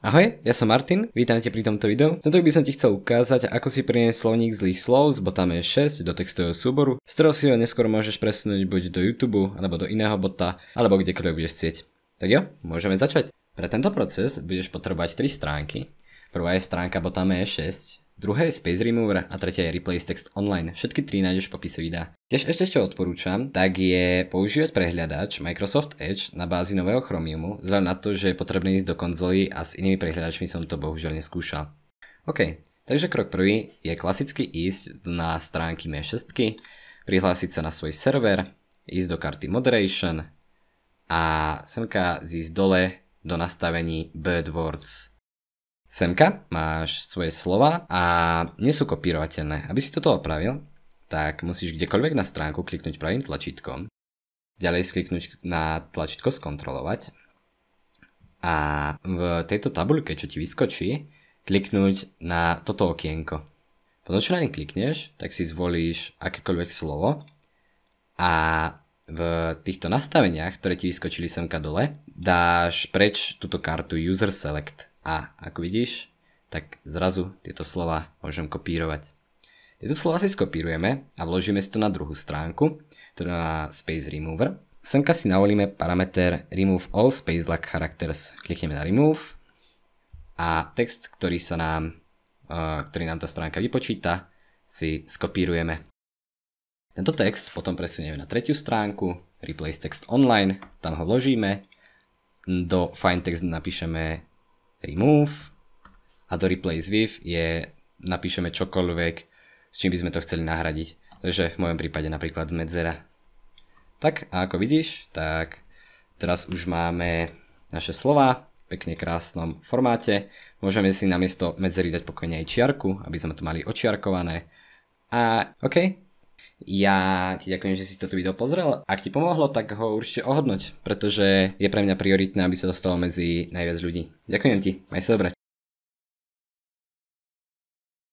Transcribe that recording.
Ahoj, ja som Martin, vítam ťa pri tomto videu. V tomto by som ti chcel ukázať, ako si priniesť slovník zlých slov z bota M6 do textového súboru, z ktorého si ho neskôr môžeš presunúť buď do YouTube, alebo do iného bota, alebo kdekoľvek budeš chcieť. Tak jo, môžeme začať. Pre tento proces budeš potrebovať 3 stránky. Prvá je stránka bota M6, druhá je Space Remover a tretia je Replace Text Online. Všetky 3 nájdeš v popise videa. Tiež ešte čo odporúčam, tak je používať prehľadač Microsoft Edge na bázi nového Chromiumu, vzhľadom na to, že je potrebné ísť do konzoly a s inými prehľadačmi som to bohužiaľ neskúšal. OK, takže krok prvý je klasicky ísť na stránky M6, prihlásiť sa na svoj server, ísť do karty Moderation a semka zísť dole do nastavení Buzzwords. Semka máš svoje slova a nie sú kopírovateľné. Aby si toto opravil, tak musíš kdekoľvek na stránku kliknúť pravým tlačítkom, ďalej kliknúť na tlačítko skontrolovať a v tejto tabuľke, čo ti vyskočí, kliknúť na toto okienko. Potom čo na ne klikneš, tak si zvolíš akékoľvek slovo a v týchto nastaveniach, ktoré ti vyskočili semka dole, dáš preč túto kartu User Select. A ako vidíš, tak zrazu tieto slova môžem kopírovať. Tieto slova si skopírujeme a vložíme si to na druhú stránku, ktorá má Space Remover. Semka si navolíme parameter Remove all space lock characters. Klikneme na Remove a text, ktorý nám tá stránka vypočíta, si skopírujeme. Tento text potom presunieme na tretiu stránku, Replace Text Online, tam ho vložíme, do Find Text napíšeme Remove a do Replace With napíšeme čokoľvek, s čím by sme to chceli nahradiť. Takže v mojom prípade napríklad z medzera. Tak a ako vidíš, tak teraz už máme naše slova v pekne krásnom formáte. Môžeme si namiesto medzery dať pokojne aj čiarku, aby sme to mali očiarkované. A OK. Ja ti ďakujem, že si toto video pozrel. Ak ti pomohlo, tak ho určite ohodnoť, pretože je pre mňa prioritné, aby sa dostalo medzi najviac ľudí. Ďakujem ti, maj sa dobre.